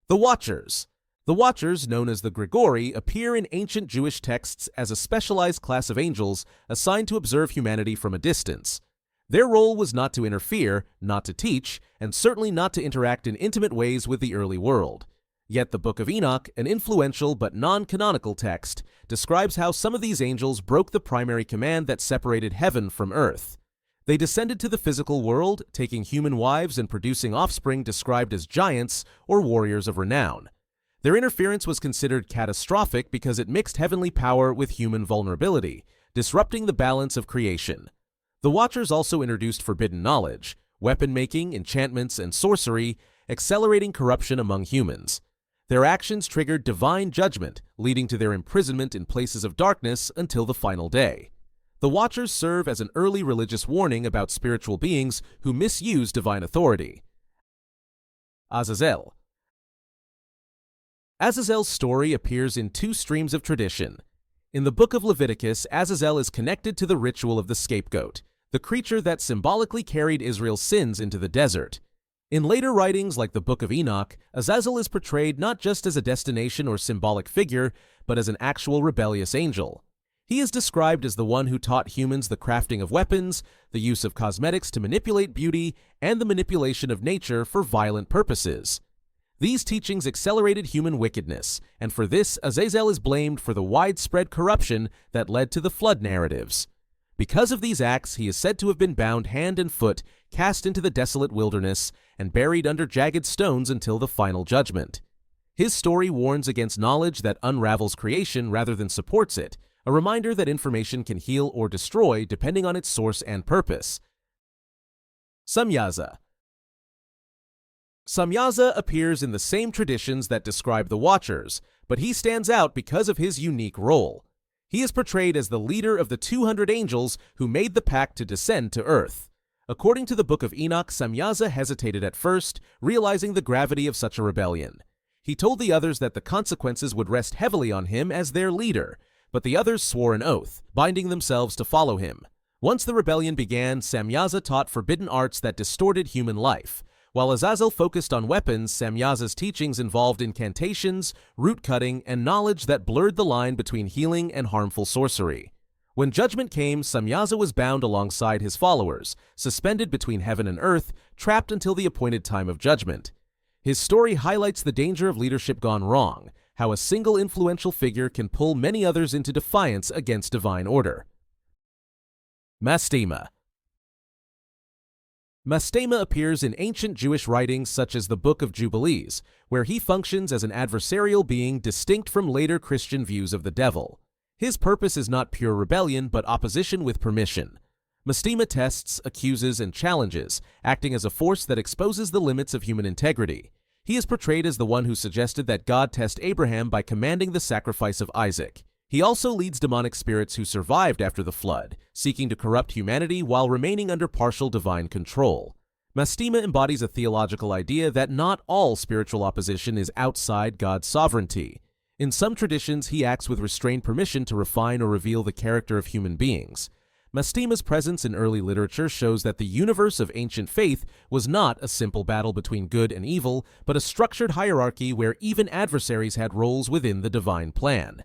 The Watchers. The Watchers, known as the Grigori, appear in ancient Jewish texts as a specialized class of angels assigned to observe humanity from a distance. Their role was not to interfere, not to teach, and certainly not to interact in intimate ways with the early world. Yet the Book of Enoch, an influential but non-canonical text, describes how some of these angels broke the primary command that separated heaven from earth. They descended to the physical world, taking human wives and producing offspring described as giants or warriors of renown. Their interference was considered catastrophic because it mixed heavenly power with human vulnerability, disrupting the balance of creation. The Watchers also introduced forbidden knowledge, weapon-making, enchantments, and sorcery, accelerating corruption among humans. Their actions triggered divine judgment, leading to their imprisonment in places of darkness until the final day. The Watchers serve as an early religious warning about spiritual beings who misuse divine authority. Azazel. Azazel's story appears in two streams of tradition. In the Book of Leviticus, Azazel is connected to the ritual of the scapegoat, the creature that symbolically carried Israel's sins into the desert. In later writings like the Book of Enoch, Azazel is portrayed not just as a destination or symbolic figure, but as an actual rebellious angel. He is described as the one who taught humans the crafting of weapons, the use of cosmetics to manipulate beauty, and the manipulation of nature for violent purposes. These teachings accelerated human wickedness, and for this, Azazel is blamed for the widespread corruption that led to the flood narratives. Because of these acts, he is said to have been bound hand and foot, cast into the desolate wilderness, and buried under jagged stones until the final judgment. His story warns against knowledge that unravels creation rather than supports it, a reminder that information can heal or destroy depending on its source and purpose. Samyaza. Samyaza appears in the same traditions that describe the Watchers, but he stands out because of his unique role. He is portrayed as the leader of the 200 angels who made the pact to descend to earth. According to the Book of Enoch, Samyaza hesitated at first, realizing the gravity of such a rebellion. He told the others that the consequences would rest heavily on him as their leader, but the others swore an oath, binding themselves to follow him. Once the rebellion began, Samyaza taught forbidden arts that distorted human life. While Azazel focused on weapons, Samyaza's teachings involved incantations, root-cutting, and knowledge that blurred the line between healing and harmful sorcery. When judgment came, Samyaza was bound alongside his followers, suspended between heaven and earth, trapped until the appointed time of judgment. His story highlights the danger of leadership gone wrong, how a single influential figure can pull many others into defiance against divine order. Mastema. Mastema appears in ancient Jewish writings such as the Book of Jubilees, where he functions as an adversarial being distinct from later Christian views of the devil. His purpose is not pure rebellion, but opposition with permission. Mastema tests, accuses, and challenges, acting as a force that exposes the limits of human integrity. He is portrayed as the one who suggested that God test Abraham by commanding the sacrifice of Isaac. He also leads demonic spirits who survived after the flood, seeking to corrupt humanity while remaining under partial divine control. Mastema embodies a theological idea that not all spiritual opposition is outside God's sovereignty. In some traditions, he acts with restrained permission to refine or reveal the character of human beings. Mastema's presence in early literature shows that the universe of ancient faith was not a simple battle between good and evil, but a structured hierarchy where even adversaries had roles within the divine plan.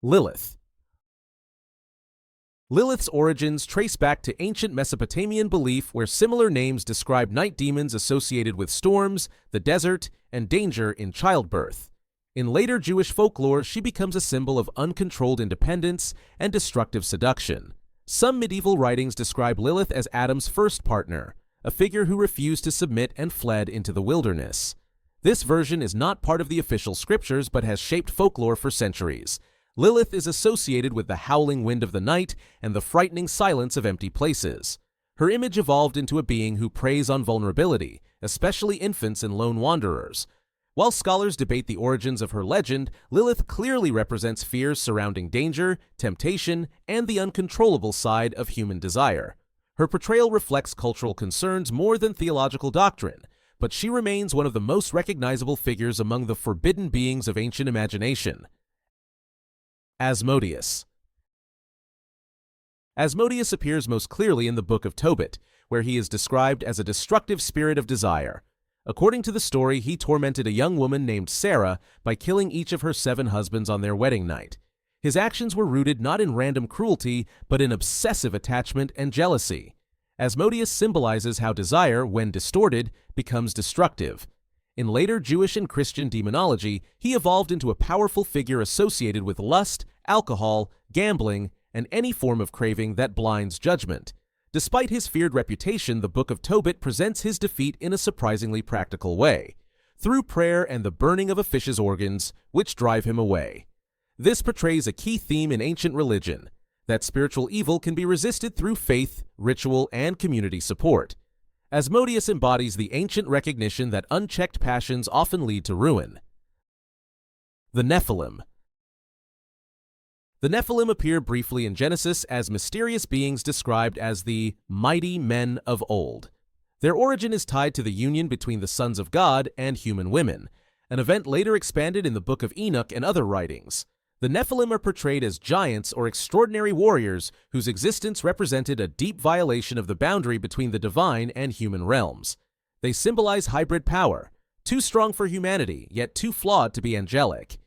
Lilith. Lilith's origins trace back to ancient Mesopotamian belief where similar names describe night demons associated with storms, the desert, and danger in childbirth. In later Jewish folklore, she becomes a symbol of uncontrolled independence and destructive seduction. Some medieval writings describe Lilith as Adam's first partner, a figure who refused to submit and fled into the wilderness. This version is not part of the official scriptures but has shaped folklore for centuries. Lilith is associated with the howling wind of the night and the frightening silence of empty places. Her image evolved into a being who preys on vulnerability, especially infants and lone wanderers. While scholars debate the origins of her legend, Lilith clearly represents fears surrounding danger, temptation, and the uncontrollable side of human desire. Her portrayal reflects cultural concerns more than theological doctrine, but she remains one of the most recognizable figures among the forbidden beings of ancient imagination. Asmodeus. Asmodeus appears most clearly in the Book of Tobit, where he is described as a destructive spirit of desire. According to the story, he tormented a young woman named Sarah by killing each of her 7 husbands on their wedding night. His actions were rooted not in random cruelty, but in obsessive attachment and jealousy. Asmodeus symbolizes how desire, when distorted, becomes destructive. In later Jewish and Christian demonology, he evolved into a powerful figure associated with lust, alcohol, gambling, and any form of craving that blinds judgment. Despite his feared reputation, the Book of Tobit presents his defeat in a surprisingly practical way, through prayer and the burning of a fish's organs, which drive him away. This portrays a key theme in ancient religion, that spiritual evil can be resisted through faith, ritual, and community support. Asmodeus embodies the ancient recognition that unchecked passions often lead to ruin. The Nephilim. The Nephilim appear briefly in Genesis as mysterious beings described as the mighty men of old. Their origin is tied to the union between the sons of God and human women, an event later expanded in the Book of Enoch and other writings. The Nephilim are portrayed as giants or extraordinary warriors whose existence represented a deep violation of the boundary between the divine and human realms. They symbolize hybrid power, too strong for humanity, yet too flawed to be angelic.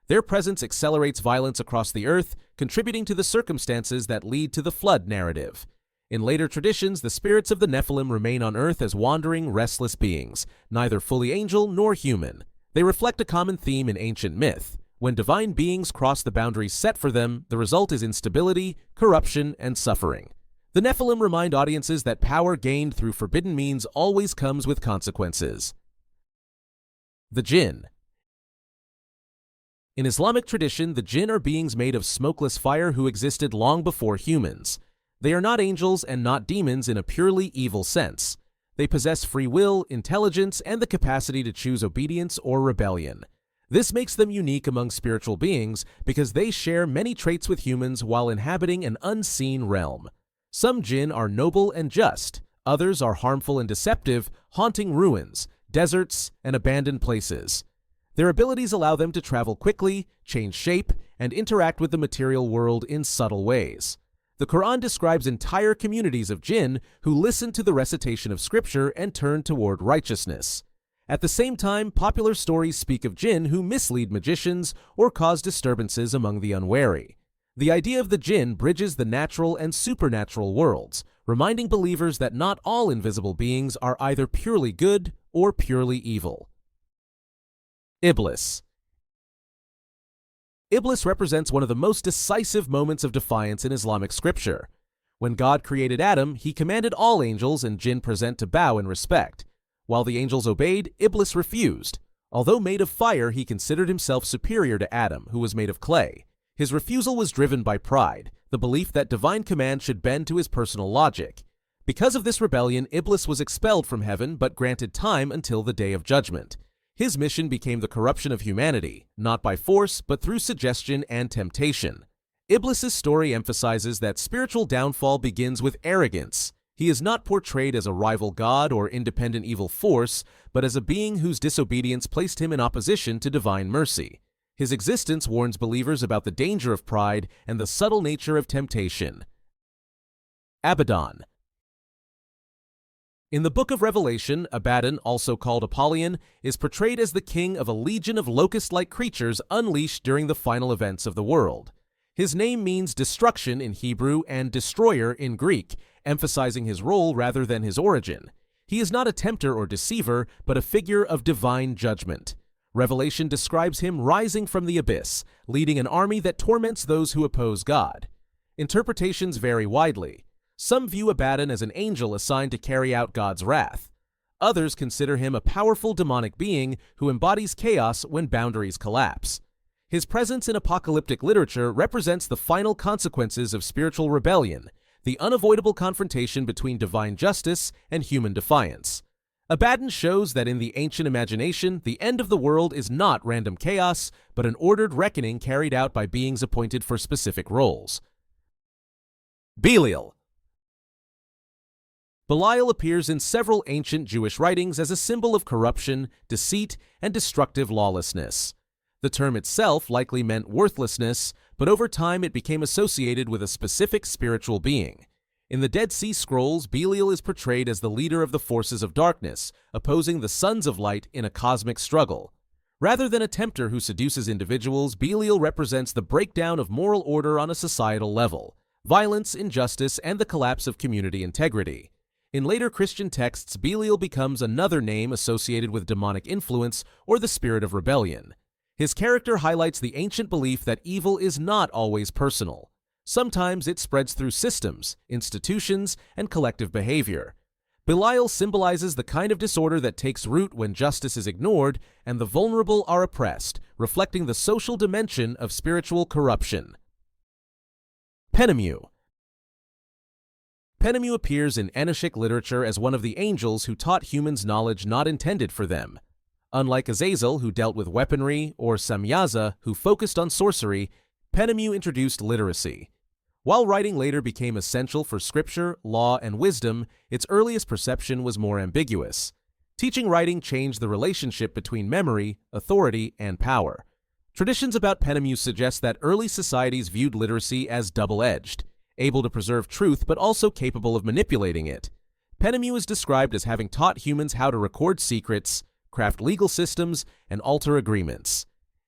Their presence accelerates violence across the earth, contributing to the circumstances that lead to the flood narrative. In later traditions, the spirits of the Nephilim remain on earth as wandering, restless beings, neither fully angel nor human. They reflect a common theme in ancient myth. When divine beings cross the boundaries set for them, the result is instability, corruption, and suffering. The Nephilim remind audiences that power gained through forbidden means always comes with consequences. The Jinn. In Islamic tradition, the Jinn are beings made of smokeless fire who existed long before humans. They are not angels and not demons in a purely evil sense. They possess free will, intelligence, and the capacity to choose obedience or rebellion. This makes them unique among spiritual beings because they share many traits with humans while inhabiting an unseen realm. Some Jinn are noble and just, others are harmful and deceptive, haunting ruins, deserts, and abandoned places. Their abilities allow them to travel quickly, change shape, and interact with the material world in subtle ways. The Quran describes entire communities of Jinn who listen to the recitation of scripture and turn toward righteousness. At the same time, popular stories speak of Jinn who mislead magicians or cause disturbances among the unwary. The idea of the Jinn bridges the natural and supernatural worlds, reminding believers that not all invisible beings are either purely good or purely evil. Iblis. Iblis represents one of the most decisive moments of defiance in Islamic scripture. When God created Adam, he commanded all angels and Jinn present to bow in respect. While the angels obeyed, Iblis refused. Although made of fire, he considered himself superior to Adam, who was made of clay. His refusal was driven by pride, the belief that divine command should bend to his personal logic. Because of this rebellion, Iblis was expelled from heaven but granted time until the day of judgment. His mission became the corruption of humanity, not by force but through suggestion and temptation. Iblis's story emphasizes that spiritual downfall begins with arrogance. He is not portrayed as a rival god or independent evil force, but as a being whose disobedience placed him in opposition to divine mercy. His existence warns believers about the danger of pride and the subtle nature of temptation. Abaddon. In the Book of Revelation, Abaddon, also called Apollyon, is portrayed as the king of a legion of locust-like creatures unleashed during the final events of the world. His name means destruction in Hebrew and destroyer in Greek, emphasizing his role rather than his origin. He is not a tempter or deceiver, but a figure of divine judgment. Revelation describes him rising from the abyss, leading an army that torments those who oppose God. Interpretations vary widely. Some view Abaddon as an angel assigned to carry out God's wrath. Others consider him a powerful demonic being who embodies chaos when boundaries collapse. His presence in apocalyptic literature represents the final consequences of spiritual rebellion, the unavoidable confrontation between divine justice and human defiance. Abaddon shows that in the ancient imagination, the end of the world is not random chaos, but an ordered reckoning carried out by beings appointed for specific roles. Belial. Belial appears in several ancient Jewish writings as a symbol of corruption, deceit, and destructive lawlessness. The term itself likely meant worthlessness, but over time it became associated with a specific spiritual being. In the Dead Sea Scrolls, Belial is portrayed as the leader of the forces of darkness, opposing the sons of light in a cosmic struggle. Rather than a tempter who seduces individuals, Belial represents the breakdown of moral order on a societal level, violence, injustice, and the collapse of community integrity. In later Christian texts, Belial becomes another name associated with demonic influence or the spirit of rebellion. His character highlights the ancient belief that evil is not always personal. Sometimes it spreads through systems, institutions, and collective behavior. Belial symbolizes the kind of disorder that takes root when justice is ignored and the vulnerable are oppressed, reflecting the social dimension of spiritual corruption. Penemue. Penemue appears in Enochic literature as one of the angels who taught humans knowledge not intended for them. Unlike Azazel, who dealt with weaponry, or Samyaza, who focused on sorcery, Penemue introduced literacy. While writing later became essential for scripture, law, and wisdom, its earliest perception was more ambiguous. Teaching writing changed the relationship between memory, authority, and power. Traditions about Penemue suggest that early societies viewed literacy as double-edged, able to preserve truth but also capable of manipulating it. Penemue is described as having taught humans how to record secrets, craft legal systems, and alter agreements.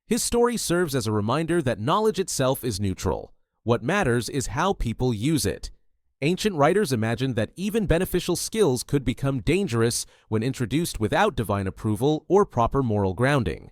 His story serves as a reminder that knowledge itself is neutral. What matters is how people use it. Ancient writers imagined that even beneficial skills could become dangerous when introduced without divine approval or proper moral grounding.